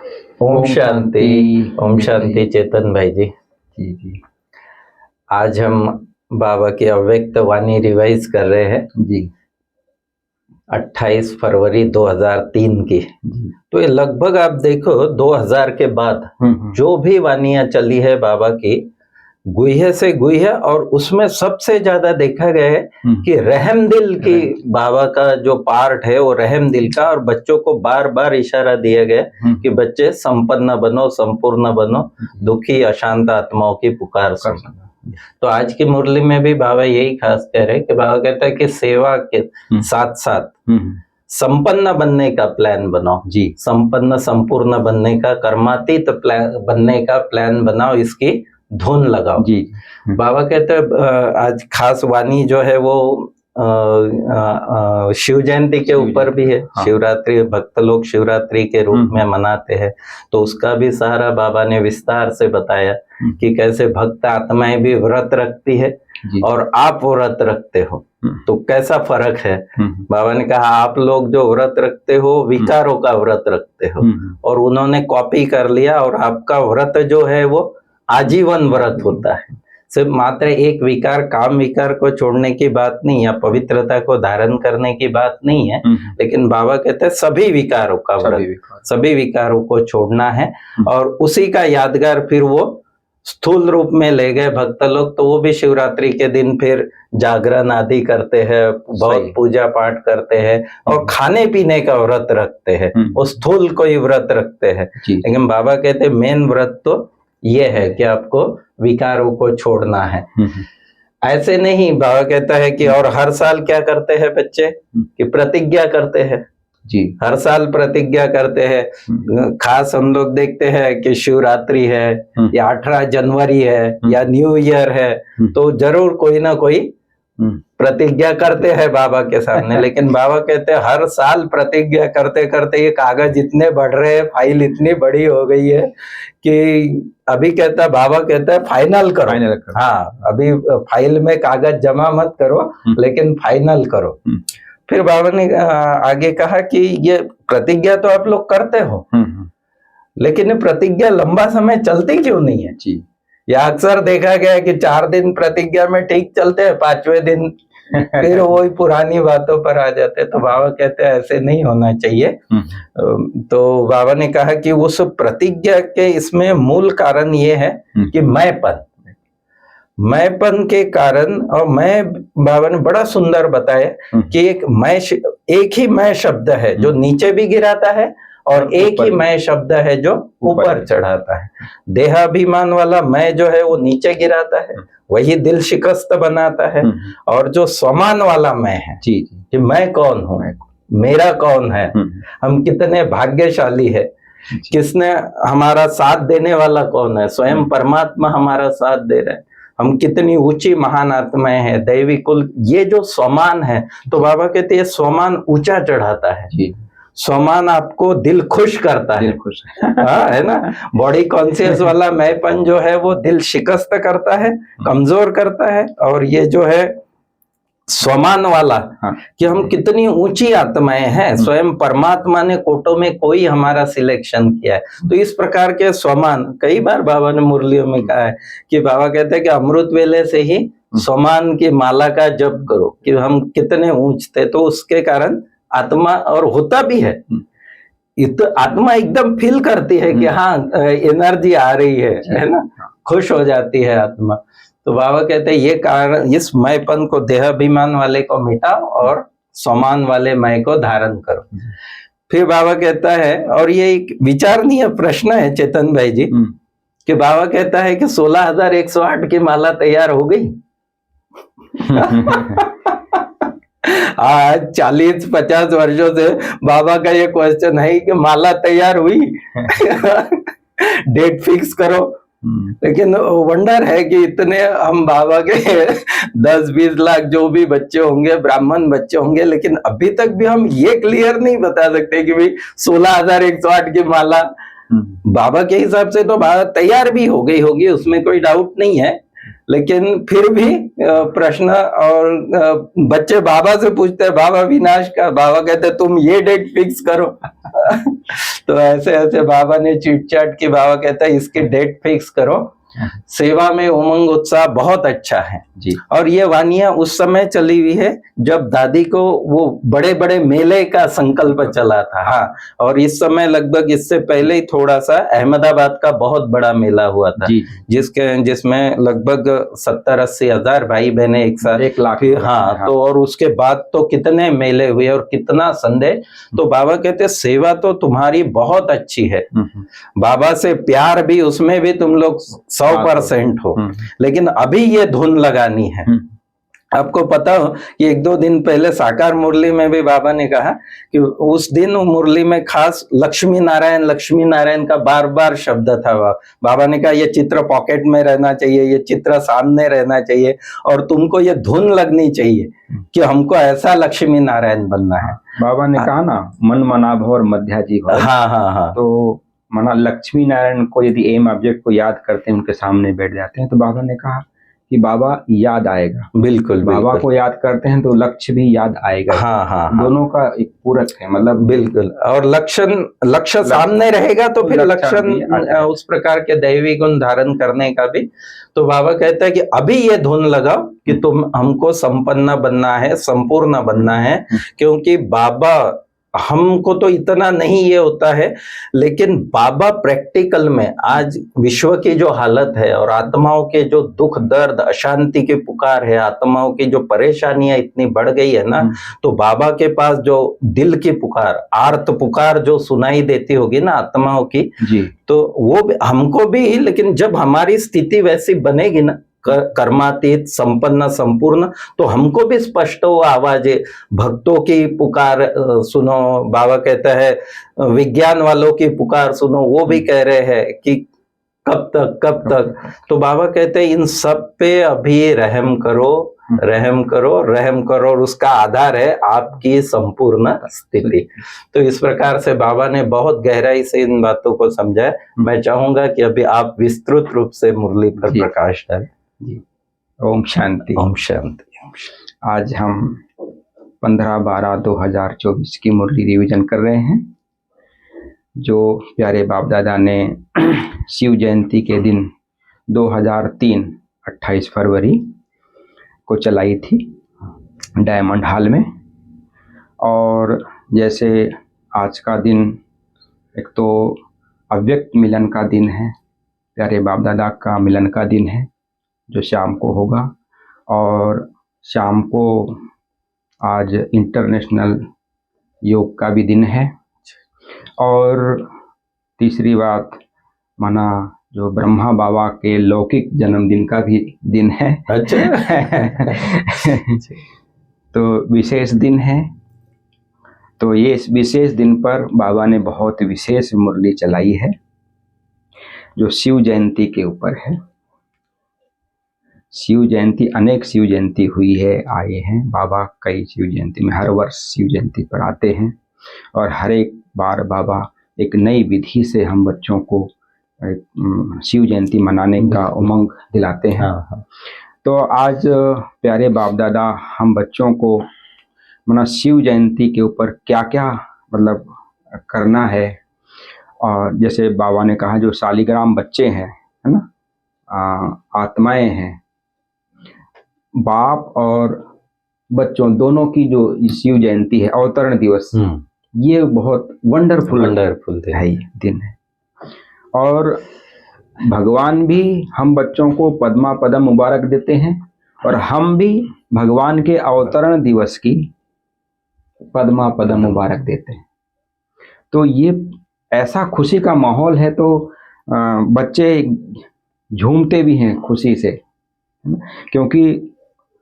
ओम शांति। ओम शांति चेतन भाई जी। जी जी आज हम बाबा की अव्यक्त वाणी रिवाइज कर रहे हैं जी 28 फरवरी 2003 की। जी तो ये लगभग आप देखो 2000 के बाद जो भी वाणियां चली है बाबा की, गुह्य से गुह्य, और उसमें सबसे ज्यादा देखा गया है कि रहम दिल की बाबा का जो पार्ट है वो रहम दिल का, और बच्चों को बार बार इशारा दिया गया कि बच्चे संपन्न बनो, संपूर्ण बनो, दुखी अशांत आत्माओं की पुकार सुनो। तो आज की मुरली में भी बाबा यही खास कह रहे हैं कि बाबा कहता है कि सेवा के साथ साथ संपन्न बनने का प्लान बनाओ जी, संपन्न संपूर्ण बनने का, कर्मातीत बनने का प्लान बनाओ, इसकी धुन लगाओ जी। बाबा कहते हैं आज खास वाणी जो है वो शिव जयंती के ऊपर भी है। हाँ। शिवरात्रि भक्त लोग शिवरात्रि के रूप में मनाते हैं, तो उसका भी सारा बाबा ने विस्तार से बताया कि कैसे भक्त आत्माएं भी व्रत रखती है और आप व्रत रखते हो, तो कैसा फर्क है। बाबा ने कहा आप लोग जो व्रत रखते हो विकारों का व्रत रखते हो, और उन्होंने कॉपी कर लिया, और आपका व्रत जो है वो आजीवन व्रत होता है। सिर्फ मात्र एक विकार, काम विकार को छोड़ने की बात नहीं, या पवित्रता को धारण करने की बात नहीं है, लेकिन बाबा कहते हैं सभी विकारों का व्रत, सभी विकारों को छोड़ना है। और उसी का यादगार फिर वो स्थूल रूप में ले गए भक्त लोग, तो वो भी शिवरात्रि के दिन फिर जागरण आदि करते हैं, बहुत पूजा पाठ करते हैं, और खाने पीने का व्रत रखते हैं, वो स्थूल कोई व्रत रखते हैं। लेकिन बाबा कहते हैं मेन व्रत तो ये है कि आपको विकारों को छोड़ना है। ऐसे नहीं, बाबा कहता है कि और हर साल क्या करते हैं बच्चे कि प्रतिज्ञा करते हैं जी, हर साल प्रतिज्ञा करते हैं। खास हम लोग देखते हैं कि शिवरात्रि है या 18 जनवरी है या न्यू ईयर है, तो जरूर कोई ना कोई प्रतिज्ञा करते हैं बाबा के सामने। लेकिन बाबा कहते हैं हर साल प्रतिज्ञा करते करते ये कागज इतने बढ़ रहे हैं, फाइल इतनी बड़ी हो गई है कि अभी कहता बाबा कहता है फाइनल करो। हाँ, अभी फाइल में कागज जमा मत करो, लेकिन फाइनल करो। फिर बाबा ने आगे कहा कि ये प्रतिज्ञा तो आप लोग करते हो, लेकिन प्रतिज्ञा लंबा समय चलती क्यों नहीं है जी। या अक्सर देखा गया है कि 4 दिन प्रतिज्ञा में ठीक चलते हैं, 5वें दिन फिर वही पुरानी बातों पर आ जाते हैं। तो बाबा कहते हैं ऐसे नहीं होना चाहिए। तो बाबा ने कहा कि उस प्रतिज्ञा के इसमें मूल कारण ये है कि मैंपन के कारण, और मैं बाबा ने बड़ा सुंदर बताया कि एक ही मैं शब्द है जो नीचे भी गिराता है, और एक ही मैं शब्द है जो ऊपर चढ़ाता है। देहाभिमान वाला मैं जो है वो नीचे गिराता है, वही दिल शिकस्त बनाता है। और जो स्वमान वाला मैं है जी, कि मैं कौन हूँ, मेरा कौन है, हम कितने भाग्यशाली है, किसने हमारा साथ देने वाला कौन है, स्वयं परमात्मा हमारा साथ दे रहे हैं, हम कितनी ऊंची महान आत्माएं हैं, दैवी कुल, ये जो स्वमान है। तो बाबा कहते हैं स्वमान ऊंचा चढ़ाता है जी। स्वमान आपको दिल खुश करता है, खुश हाँ, है ना। बॉडी कॉन्शियस वाला मैंपन जो है वो दिल शिकस्त करता है, कमजोर करता है। और ये जो है स्वमान वाला कि हम कितनी ऊंची आत्माएं हैं, स्वयं परमात्मा ने कोटों में कोई हमारा सिलेक्शन किया है। तो इस प्रकार के स्वमान कई बार बाबा ने मुरलियों में कहा है कि बाबा कहते हैं कि अमृत वेले से ही स्वमान की माला का जप करो कि हम कितने ऊंच थे। तो उसके कारण आत्मा, और होता भी है, आत्मा एकदम फील करती है कि हाँ एनर्जी आ रही है ना, खुश हो जाती है आत्मा। तो बाबा कहते हैं ये कारण, इस मैंपन को, देहाभिमान वाले को मिटाओ और स्वमान वाले मैं को धारण करो। फिर बाबा कहता है, और ये एक विचारणीय प्रश्न है चेतन भाई जी, कि बाबा कहता है कि 16,108 की माला तैयार हो गई। आज 40-50 वर्षों से बाबा का ये क्वेश्चन है कि माला तैयार हुई, डेट फिक्स करो। लेकिन वंडर है कि इतने हम बाबा के 10-20 लाख जो भी बच्चे होंगे, ब्राह्मण बच्चे होंगे, लेकिन अभी तक भी हम ये क्लियर नहीं बता सकते कि भाई 16,108 की माला बाबा के हिसाब से तो तैयार भी हो गई होगी, उसमें कोई डाउट नहीं है। लेकिन फिर भी प्रश्न, और बच्चे बाबा से पूछते हैं बाबा विनाश का, बाबा कहते तुम ये डेट फिक्स करो। तो ऐसे ऐसे बाबा ने चीट चाट की, बाबा कहता है इसकी डेट फिक्स करो। सेवा में उमंग उत्साह बहुत अच्छा है जी। और ये वानियां उस समय चली हुई है जब दादी को वो बड़े बड़े मेले का संकल्प चला था। हाँ, और इस समय लगभग इससे पहले ही थोड़ा सा अहमदाबाद का बहुत बड़ा मेला हुआ था जी। जिसमें लगभग 70-80 हजार भाई बहने एक साथ, 1 लाख। हाँ, तो और उसके बाद तो कितने मेले हुए और कितना संदेह। तो बाबा कहते सेवा तो तुम्हारी बहुत अच्छी है, बाबा से प्यार भी, उसमें भी तुम लोग 100% हो, लेकिन अभी ये धुन लगानी है। आपको पता हो कि 1-2 दिन पहले साकार मुरली में भी बाबा ने कहा कि उस दिन मुरली में खास लक्ष्मी नारायण का बार बार शब्द था। बाबा ने कहा ये चित्र पॉकेट में रहना चाहिए, ये चित्र सामने रहना चाहिए, और तुमको ये धुन लगनी चाहिए कि हमको ऐसा लक्ष्मी नारायण बनना है। बाबा ने कहा ना, मन मना भव और मध्या जी भव। हाँ। तो माना लक्ष्मी नारायण को यदि एम ऑब्जेक्ट को याद करते हैं, उनके सामने बैठ जाते हैं, तो बाबा ने कहा कि बाबा याद आएगा। बिल्कुल, बाबा को याद करते हैं तो लक्ष्य भी याद आएगा। हाँ। दोनों का एक पूरक है, मतलब बिल्कुल। और लक्ष्य सामने रहेगा तो फिर लक्षण उस प्रकार के दैवी गुण धारण करने का भी। तो बाबा कहता है कि अभी ये धुन लगाओ कि तुम हमको संपन्न बनना है, संपूर्ण बनना है, क्योंकि बाबा हमको तो इतना नहीं ये होता है, लेकिन बाबा प्रैक्टिकल में आज विश्व की जो हालत है और आत्माओं के जो दुख दर्द अशांति की पुकार है, आत्माओं की जो परेशानियां इतनी बढ़ गई है ना, तो बाबा के पास जो दिल की पुकार, आर्त पुकार जो सुनाई देती होगी ना आत्माओं की जी, तो वो हमको भी, लेकिन जब हमारी स्थिति वैसी बनेगी ना, कर्मातीत संपन्न संपूर्ण, तो हमको भी स्पष्ट वो आवाज भक्तों की पुकार सुनो। बाबा कहता है विज्ञान वालों की पुकार सुनो, वो भी कह रहे हैं कि कब तक। तो बाबा कहते हैं इन सब पे अभी रहम करो, और उसका आधार है आपकी संपूर्ण स्थिति। तो इस प्रकार से बाबा ने बहुत गहराई से इन बातों को समझाया। मैं चाहूंगा कि अभी आप विस्तृत रूप से मुरली पर प्रकाश डालें। ओम शांति। ओम शांति। आज हम 15/12/2024 की मुरली रिवीजन कर रहे हैं, जो प्यारे बाप दादा ने शिव जयंती के दिन 2003 28 फरवरी को चलाई थी डायमंड हॉल में। और जैसे आज का दिन एक तो अव्यक्त मिलन का दिन है, प्यारे बाप दादा का मिलन का दिन है, जो शाम को होगा। और शाम को आज इंटरनेशनल योग का भी दिन है। और तीसरी बात माना जो ब्रह्मा बाबा के लौकिक जन्मदिन का भी दिन है। अच्छा। तो विशेष दिन है। तो ये इस विशेष दिन पर बाबा ने बहुत विशेष मुरली चलाई है, जो शिव जयंती के ऊपर है। शिव जयंती, अनेक शिव जयंती हुई है, आए हैं बाबा कई शिव जयंती में, हर वर्ष शिव जयंती पर आते हैं, और हर एक बार बाबा एक नई विधि से हम बच्चों को शिव जयंती मनाने का उमंग दिलाते हैं। तो आज प्यारे बाप दादा हम बच्चों को मना शिव जयंती के ऊपर क्या क्या मतलब करना है। और जैसे बाबा ने कहा जो शालिग्राम बच्चे हैं, है ना, आत्माएं हैं, बाप और बच्चों दोनों की जो शिव जयंती है, अवतरण दिवस, ये बहुत वंडरफुल है दिन है। और भगवान भी हम बच्चों को पद्मा पदम मुबारक देते हैं, और हम भी भगवान के अवतरण दिवस की पद्मा पदम मुबारक देते हैं। तो ये ऐसा खुशी का माहौल है, तो बच्चे झूमते भी हैं खुशी से, क्योंकि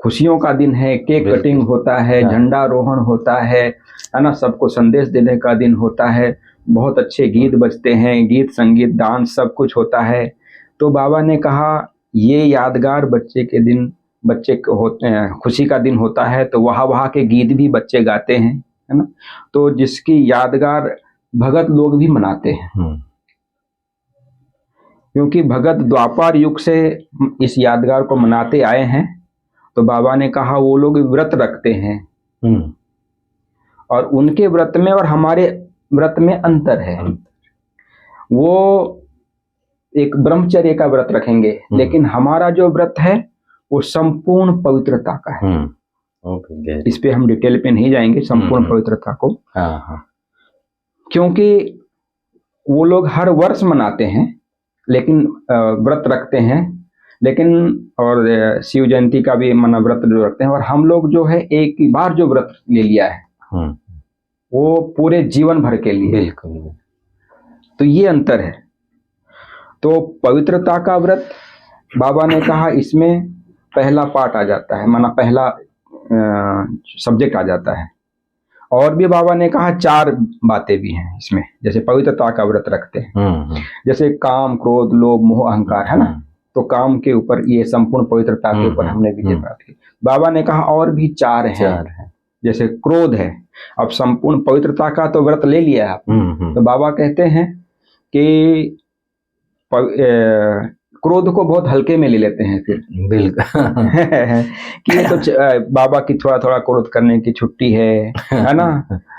खुशियों का दिन है। केक कटिंग होता है, झंडारोहण होता है ना, सबको संदेश देने का दिन होता है, बहुत अच्छे गीत बजते हैं, गीत संगीत डांस सब कुछ होता है। तो बाबा ने कहा ये यादगार बच्चे के दिन, बच्चे होते हैं, खुशी का दिन होता है, तो वहाँ के गीत भी बच्चे गाते हैं, है ना। तो जिसकी यादगार भगत लोग भी मनाते हैं। क्योंकि भगत द्वापर युग से इस यादगार को मनाते आए हैं, तो बाबा ने कहा वो लोग व्रत रखते हैं और उनके व्रत में और हमारे व्रत में अंतर है। वो एक ब्रह्मचर्य का व्रत रखेंगे, लेकिन हमारा जो व्रत है वो संपूर्ण पवित्रता का है। इस पे हम डिटेल पे नहीं जाएंगे, संपूर्ण पवित्रता को। क्योंकि वो लोग हर वर्ष मनाते हैं, लेकिन व्रत रखते हैं, लेकिन और शिव जयंती का भी मना व्रत जो रखते हैं, और हम लोग जो है एक ही बार जो व्रत ले लिया है वो पूरे जीवन भर के लिए। बिल्कुल। तो ये अंतर है। तो पवित्रता का व्रत बाबा ने कहा इसमें पहला पार्ट आ जाता है, माना पहला सब्जेक्ट आ जाता है। और भी बाबा ने कहा 4 बातें भी हैं इसमें, जैसे पवित्रता का व्रत रखते हैं, जैसे काम, क्रोध, लोभ, मोह, अहंकार, है ना। तो काम के ऊपर, ये संपूर्ण पवित्रता के ऊपर हमने विजय प्राप्त की। बाबा ने कहा और भी 4 हैं। जैसे क्रोध है, अब संपूर्ण पवित्रता का तो व्रत ले लिया आप, तो बाबा कहते हैं कि क्रोध को बहुत हल्के में ले लेते हैं फिर। बिल्कुल। कि ये तो बाबा की थोड़ा थोड़ा क्रोध करने की छुट्टी है ना।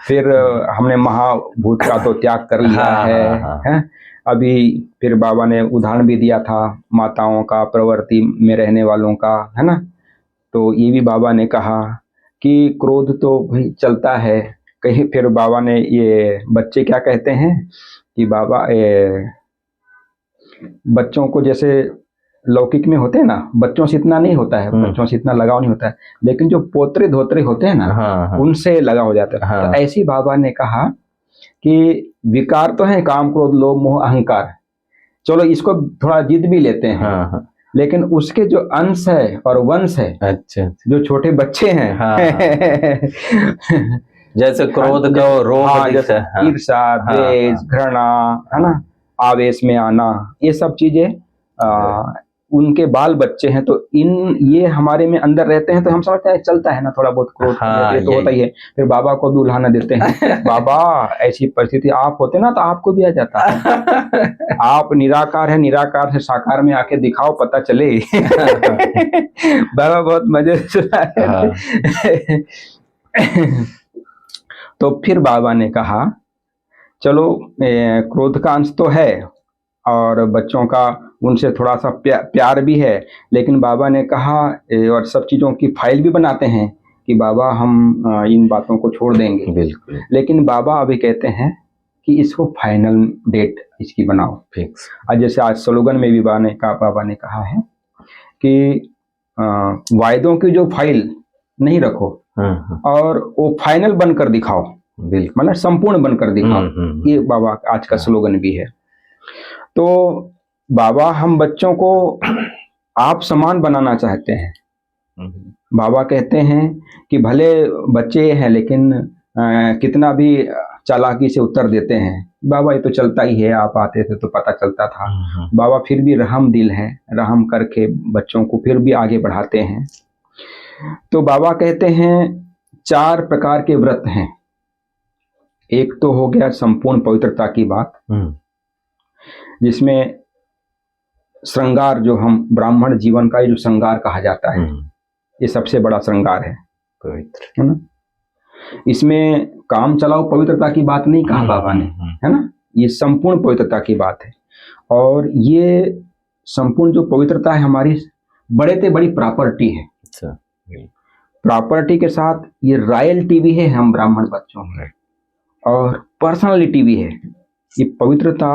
फिर हमने महाभूत का तो त्याग कर लिया है। अभी फिर बाबा ने उदाहरण भी दिया था माताओं का, प्रवृत्ति में रहने वालों का, है ना। तो ये भी बाबा ने कहा कि क्रोध तो भाई चलता है कहीं। फिर बाबा ने ये बच्चे क्या कहते हैं कि बाबा बच्चों को, जैसे लौकिक में होते हैं ना, बच्चों से इतना नहीं होता है, बच्चों से इतना लगाव नहीं होता है, लेकिन जो पोतरे धोतरे होते हैं ना, उनसे लगाव हो जाता है। तो ऐसी बाबा ने कहा कि विकार तो है, काम, क्रोध, लोभ, मोह, अहंकार, चलो इसको थोड़ा जिद भी लेते हैं, लेकिन उसके जो अंश है और वंश है, अच्छा, जो छोटे बच्चे हैं, जैसे क्रोध का रोग, ईर्ष्या, द्वेष, घृणा, है ना, आवेश में आना, ये सब चीजें उनके बाल बच्चे हैं। तो ये हमारे में अंदर रहते हैं, तो हम समझते हैं चलता है ना थोड़ा बहुत क्रोध, ये तो होता ही है। फिर बाबा को भी उल्हाना देते हैं, बाबा ऐसी परिस्थिति आप होते ना तो आपको भी आ जाता है। आप निराकार है, निराकार से साकार में आके दिखाओ, पता चले। बाबा बहुत मजे से सुनाए। तो फिर बाबा ने कहा चलो क्रोध का अंश तो है और बच्चों का उनसे थोड़ा सा प्यार भी है, लेकिन बाबा ने कहा और सब चीज़ों की फाइल भी बनाते हैं कि बाबा हम इन बातों को छोड़ देंगे। बिल्कुल। लेकिन बाबा अभी कहते हैं कि इसको फाइनल डेट इसकी बनाओ फिक्स। आज जैसे आज स्लोगन में भी बाबा ने कहा है कि वायदों की जो फाइल नहीं रखो और वो फाइनल बनकर दिखाओ, मतलब संपूर्ण बनकर दिखाओ। ये बाबा आज का स्लोगन भी है। तो बाबा हम बच्चों को आप समान बनाना चाहते हैं। बाबा कहते हैं कि भले बच्चे हैं, लेकिन कितना भी चालाकी से उत्तर देते हैं, बाबा ये तो चलता ही है, आप आते थे तो पता चलता था। बाबा फिर भी रहम दिल है, रहम करके बच्चों को फिर भी आगे बढ़ाते हैं। तो बाबा कहते हैं 4 प्रकार के व्रत हैं। एक तो हो गया संपूर्ण पवित्रता की बात, जिसमें श्रृंगार, जो हम ब्राह्मण जीवन का जो श्रृंगार कहा जाता है, ये सबसे बड़ा श्रृंगार है, पवित्र, है ना। इसमें काम चलाओ पवित्रता की बात नहीं कहा बाबा ने, है ना। ये संपूर्ण पवित्रता की बात है। और ये संपूर्ण जो पवित्रता है हमारी बड़े से बड़ी प्रॉपर्टी है। प्रॉपर्टी के साथ ये रॉयल्टी भी है हम ब्राह्मण बच्चों में, और पर्सनालिटी भी है। ये पवित्रता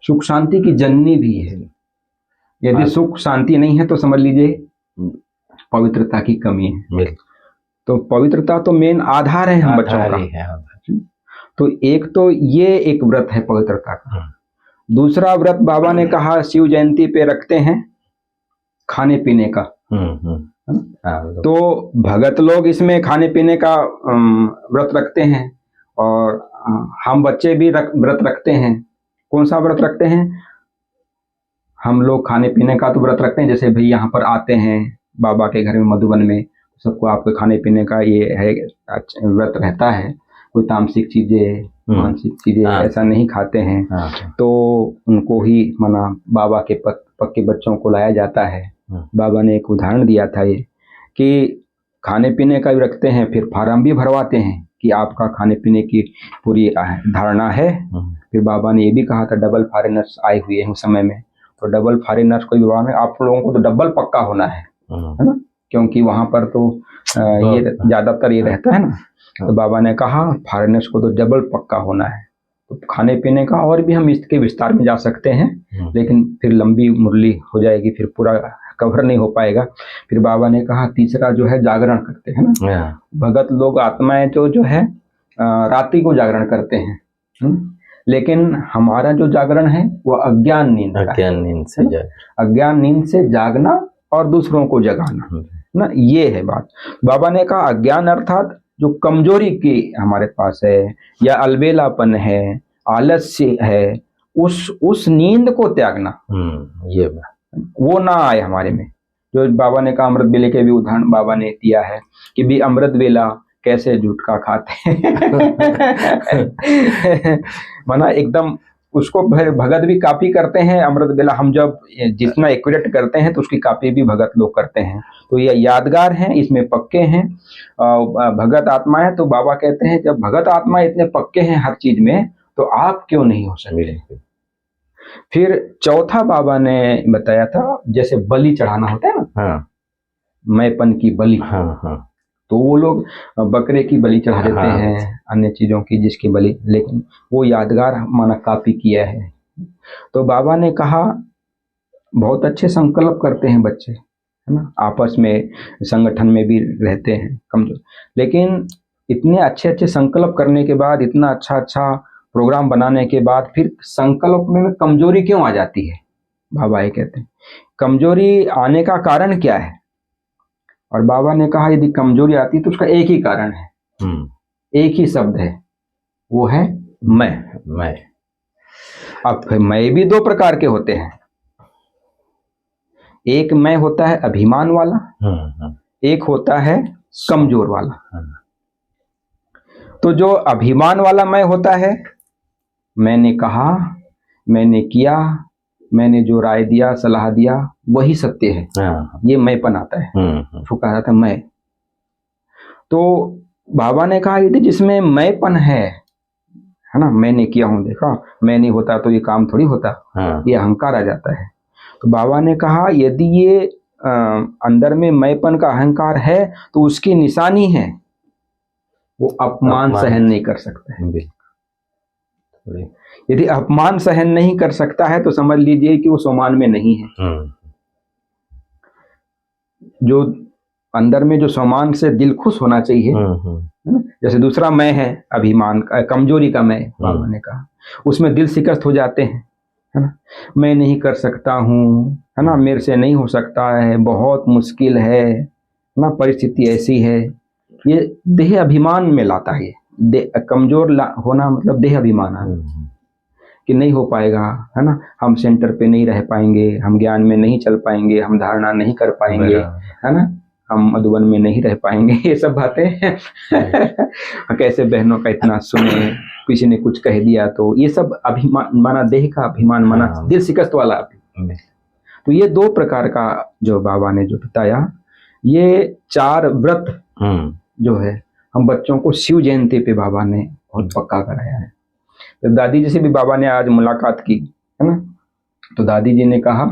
सुख शांति की जननी भी है। यदि सुख शांति नहीं है तो समझ लीजिए पवित्रता की कमी है। तो पवित्रता तो मेन आधार है हम बच्चों का। तो एक तो ये एक व्रत है पवित्रता का। दूसरा व्रत बाबा ने कहा शिव जयंती पे रखते हैं खाने पीने का। तो भगत लोग इसमें खाने पीने का व्रत रखते हैं, और हम बच्चे भी व्रत रखते हैं। कौन सा व्रत रखते हैं? हम लोग खाने पीने का तो व्रत रखते हैं, जैसे भाई यहाँ पर आते हैं बाबा के घर में मधुबन में, सबको आपके खाने पीने का ये है व्रत रहता है। कोई तामसिक चीजें, मानसिक चीजें ऐसा नहीं खाते हैं। तो उनको ही माना बाबा के पक्के बच्चों को लाया जाता है। बाबा ने एक उदाहरण दिया था ये कि खाने पीने का भी रखते हैं, फिर फार्म भी भरवाते हैं कि आपका खाने पीने की पूरी धारणा है। फिर बाबा ने ये भी कहा था डबल फॉरेनर्स आए हुए हैं उस समय में, तो डबल फॉरेनर्स को भी बाबा ने आप लोगों को तो डबल पक्का होना है ना, क्योंकि वहां पर तो ये ज्यादातर ये रहता है ना। तो बाबा ने कहा फॉरेनर्स को तो डबल पक्का होना है। तो खाने पीने का और भी हम इसके विस्तार में जा सकते हैं, लेकिन फिर लंबी मुरली हो जाएगी, फिर पूरा कवर नहीं हो पाएगा। फिर बाबा ने कहा तीसरा जो है जागरण करते हैं ना, भगत लोग आत्माएं जो है रात्रि को जागरण करते हैं, लेकिन हमारा जो जागरण है वो अज्ञान नींद अज्ञान नींद से जागना और दूसरों को जगाना ना, ये है बात। बाबा ने कहा अज्ञान अर्थात जो कमजोरी की हमारे पास है या अलबेलापन है, आलस्य है, उस नींद को त्यागना, ये वो ना आए हमारे में। जो बाबा ने कहा अमृत वेले के भी उदाहरण बाबा ने दिया है कि भी अमृत वेला कैसे झुटका खाते माना एकदम उसको भगत भी कॉपी करते हैं। अमृत वेला हम जब जितना एक्यूरेट करते हैं तो उसकी कॉपी भी भगत लोग करते हैं, तो ये यादगार हैं, इसमें पक्के हैं भगत आत्मा है। तो बाबा कहते हैं जब भगत आत्मा इतने पक्के हैं हर चीज में, तो आप क्यों नहीं हो सकते। फिर चौथा बाबा ने बताया था जैसे बलि चढ़ाना होता है ना, मैंपन की बलि, तो वो लोग बकरे की बलि चढ़ा देते हैं, अन्य चीजों की जिसकी बलि, लेकिन वो यादगार माना कॉपी किया है। तो बाबा ने कहा बहुत अच्छे संकल्प करते हैं बच्चे, है ना, आपस में संगठन में भी रहते हैं कमजोर, लेकिन इतने अच्छे अच्छे संकल्प करने के बाद, इतना अच्छा प्रोग्राम बनाने के बाद फिर संकल्प में कमजोरी क्यों आ जाती है। बाबा ये कहते हैं कमजोरी आने का कारण क्या है, और बाबा ने कहा यदि कमजोरी आती है तो उसका एक ही कारण है, एक ही शब्द है, वो है मैं। अब मैं भी दो प्रकार के होते हैं, एक मैं होता है अभिमान वाला, एक होता है कमजोर वाला। तो जो अभिमान वाला मैं होता है, मैंने कहा, मैंने किया, मैंने जो राय दिया, सलाह दिया, वही सत्य है, ये मैंपन आता है, उसको कहा जाता है मैं। तो बाबा ने कहा यदि जिसमें मैंपन है ना, मैंने किया हूं, देखा मैं नहीं होता तो ये काम थोड़ी होता, ये अहंकार आ जाता है। तो बाबा ने कहा यदि ये अंदर में मैंपन का अहंकार है तो उसकी निशानी है वो अपमान सहन नहीं कर सकता है। यदि अपमान सहन नहीं कर सकता है तो समझ लीजिए कि वो सोमान में नहीं है। जो अंदर में जो सोमान से दिल खुश होना चाहिए, जैसे दूसरा मैं है अभिमान का, कमजोरी का मैं, बाबा ने कहा उसमें दिल शिकस्त हो जाते हैं, है ना, मैं नहीं कर सकता हूँ, है ना, मेरे से नहीं हो सकता है, बहुत मुश्किल है ना, परिस्थिति ऐसी है, ये देह अभिमान में लाता है। कमजोर होना मतलब देह अभिमान है कि नहीं हो पाएगा, है ना, हम सेंटर पे नहीं रह पाएंगे, हम ज्ञान में नहीं चल पाएंगे, हम धारणा नहीं कर पाएंगे, है ना, हम मधुबन में नहीं रह पाएंगे, ये सब बातें कैसे बहनों का इतना सुने, किसी ने कुछ कह दिया तो ये सब अभिमान माना, देह का अभिमान माना, दिल शिकस्त वाला। तो ये दो प्रकार का जो बाबा ने जो बताया, ये 4 व्रत जो है हम बच्चों को शिव जयंती पे बाबा ने बहुत पक्का कराया है। तो दादी जी से भी बाबा ने आज मुलाकात की, है ना, तो दादी जी ने कहा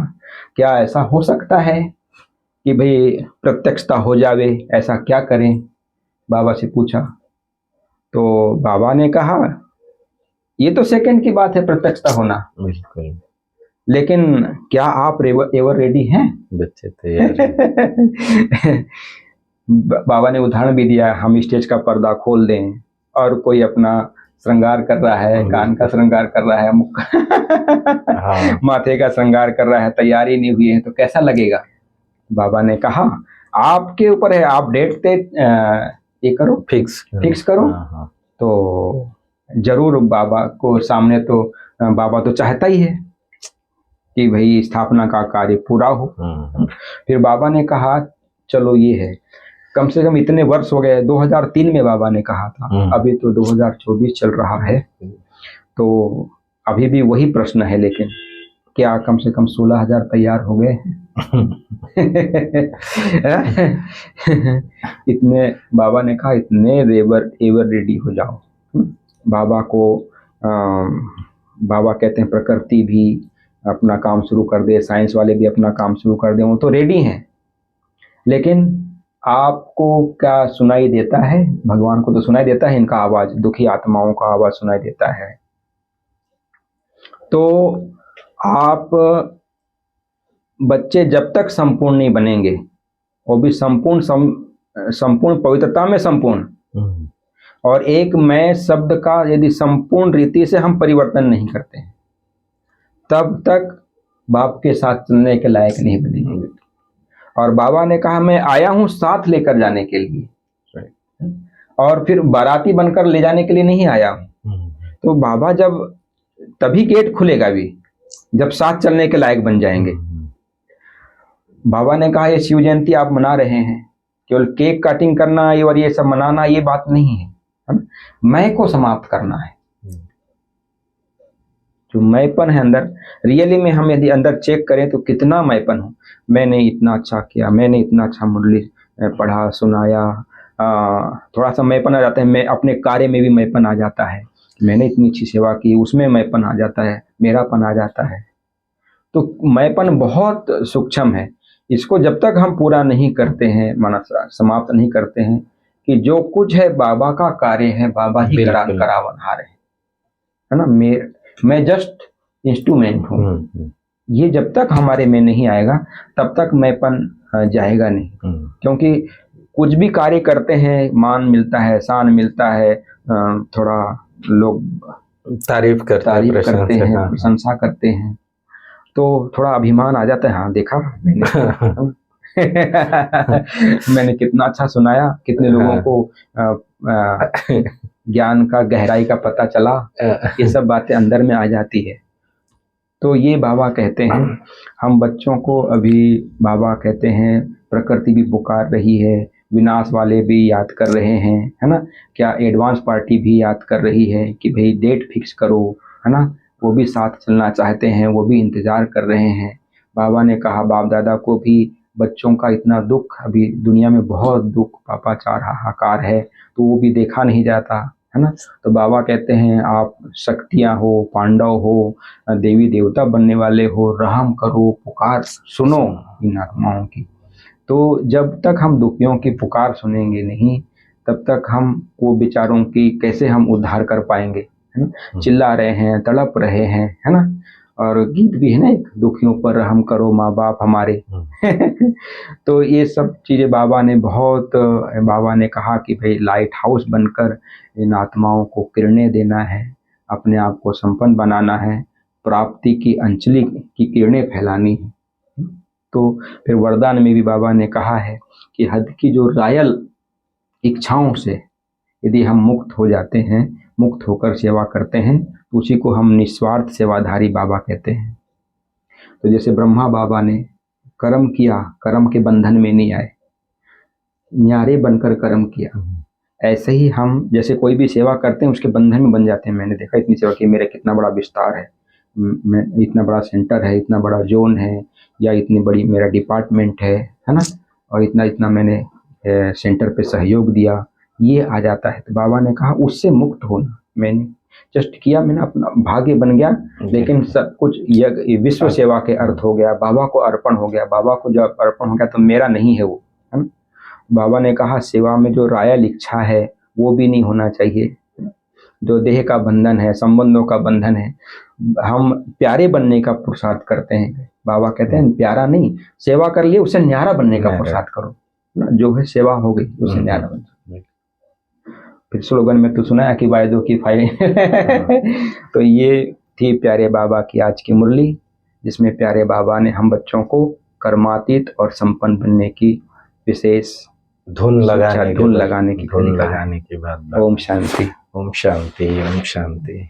क्या ऐसा हो सकता है कि भाई प्रत्यक्षता हो जावे, ऐसा क्या करें, बाबा से पूछा। तो बाबा ने कहा ये तो सेकंड की बात है प्रत्यक्षता होना, बिल्कुल, लेकिन क्या आप एवर रेडी हैं, बच्चे तैयार बाबा ने उदाहरण भी दिया, हम स्टेज का पर्दा खोल दें और कोई अपना श्रृंगार कर रहा है, कान का श्रृंगार कर रहा है, माथे का श्रृंगार कर रहा है, तैयारी नहीं हुई है, तो कैसा लगेगा। बाबा ने कहा आपके ऊपर है, आप डेट ये करो, फिक्स करो। तो जरूर बाबा को सामने तो बाबा तो चाहता ही है कि भाई स्थापना का कार्य पूरा हो। फिर बाबा ने कहा चलो ये है, कम से कम इतने वर्ष हो गए, 2003 में बाबा ने कहा था, अभी तो 2024 चल रहा है, तो अभी भी वही प्रश्न है, लेकिन क्या कम से कम 16,000 तैयार हो गए? इतने बाबा ने कहा इतने एवर रेडी हो जाओ। बाबा को बाबा कहते हैं प्रकृति भी अपना काम शुरू कर दे, साइंस वाले भी अपना काम शुरू कर दे, वो तो रेडी हैं, लेकिन आपको क्या सुनाई देता है? भगवान को तो सुनाई देता है इनका आवाज, दुखी आत्माओं का आवाज सुनाई देता है। तो आप बच्चे जब तक संपूर्ण नहीं बनेंगे, वो भी संपूर्ण पवित्रता में संपूर्ण, और एक मैं शब्द का यदि संपूर्ण रीति से हम परिवर्तन नहीं करते हैं, तब तक बाप के साथ चलने के लायक नहीं बनेंगे। और बाबा ने कहा मैं आया हूं साथ लेकर जाने के लिए, और फिर बाराती बनकर ले जाने के लिए नहीं आया हूं। तो बाबा जब तभी गेट खुलेगा भी जब साथ चलने के लायक बन जाएंगे। बाबा ने कहा ये शिव जयंती आप मना रहे हैं, केवल केक कटिंग करना और ये सब मनाना ये बात नहीं है, मैं को समाप्त करना है। जो मैंपन है अंदर, रियली में हम यदि अंदर चेक करें तो कितना मैंपन हो, मैंने इतना अच्छा किया, मैंने इतना अच्छा मुरली पढ़ा सुनाया, थोड़ा सा मैंपन आ जाता है, मैं अपने कार्य में भी मैंपन आ जाता है, मैंने इतनी अच्छी सेवा की, उसमें मैंपन आ जाता है, मेरापन आ जाता है। तो मैंपन बहुत सूक्ष्म है, इसको जब तक हम पूरा नहीं करते हैं, माना समाप्त नहीं करते हैं कि जो कुछ है बाबा का कार्य है, बाबा ही करावनहार है ना, मैं जस्ट इंस्ट्रूमेंट हूँ। ये जब तक हमारे में नहीं आएगा तब तक मैंपन जाएगा नहीं, क्योंकि कुछ भी कार्य करते हैं मान मिलता है, शान मिलता है, थोड़ा लोग तारीफ करते हैं, प्रशंसा करते हैं, तो थोड़ा अभिमान आ जाता है, हाँ देखा मैंने मैंने कितना अच्छा सुनाया, कितने लोगों को ज्ञान का गहराई का पता चला, ये सब बातें अंदर में आ जाती है। तो ये बाबा कहते हैं हम बच्चों को, अभी बाबा कहते हैं प्रकृति भी पुकार रही है, विनाश वाले भी याद कर रहे हैं, है ना, क्या एडवांस पार्टी भी याद कर रही है कि भाई डेट फिक्स करो, है ना, वो भी साथ चलना चाहते हैं, वो भी इंतजार कर रहे हैं। बाबा ने कहा बाप दादा को भी बच्चों का इतना दुख, अभी दुनिया में बहुत दुख, पापाचार हाहाकार है, तो वो भी देखा नहीं जाता, है ना। तो बाबा कहते हैं आप शक्तियाँ हो, पांडव हो, देवी देवता बनने वाले हो, रहम करो, पुकार सुनो इन आत्माओं की। तो जब तक हम दुखियों की पुकार सुनेंगे नहीं, तब तक हम वो बेचारों की कैसे हम उद्धार कर पाएंगे, है ना। चिल्ला रहे हैं, तड़प रहे हैं, है ना, और गीत भी है ना एक, दुखियों पर रहम करो माँ बाप हमारे। तो ये सब चीज़ें बाबा ने कहा कि भाई लाइट हाउस बनकर इन आत्माओं को किरणें देना है, अपने आप को संपन्न बनाना है, प्राप्ति की अंजलि की किरणें फैलानी है। तो फिर वरदान में भी बाबा ने कहा है कि हद की जो रायल इच्छाओं से यदि हम मुक्त हो जाते हैं, मुक्त होकर सेवा करते हैं, तो उसी को हम निस्वार्थ सेवाधारी बाबा कहते हैं। तो जैसे ब्रह्मा बाबा ने कर्म किया, कर्म के बंधन में नहीं आए, न्यारे बनकर कर्म किया, ऐसे ही हम जैसे कोई भी सेवा करते हैं उसके बंधन में बन जाते हैं। मैंने देखा इतनी सेवा की, मेरा कितना बड़ा विस्तार है, मैं इतना बड़ा सेंटर है, इतना बड़ा जोन है, या इतनी बड़ी मेरा डिपार्टमेंट है ना, और इतना मैंने सेंटर पे सहयोग दिया, ये आ जाता है। तो बाबा ने कहा उससे मुक्त होना, मैंने जस्ट किया, मैंने अपना भाग्य बन गया, लेकिन सब कुछ विश्व सेवा के अर्थ हो गया, बाबा को अर्पण हो गया। बाबा को जब अर्पण हो गया तो मेरा नहीं है वो, है ना। बाबा ने कहा सेवा में जो रायल इच्छा है वो भी नहीं होना चाहिए, जो देह का बंधन है, संबंधों का बंधन है। हम प्यारे बनने का पुरुषार्थ करते हैं, बाबा कहते हैं प्यारा नहीं, सेवा कर लिए उसे न्यारा बनने का पुरुषार्थ करो ना, जो है सेवा हो गई उसे न्यारा बन। फिर स्लोगन में तो सुना है कि वायदों की फाइल। तो ये थी प्यारे बाबा की आज की मुरली, जिसमें प्यारे बाबा ने हम बच्चों को कर्मातीत और संपन्न बनने की विशेष धुन लगाने की बात। ओम शांति। ओम शांति, ओम शांति।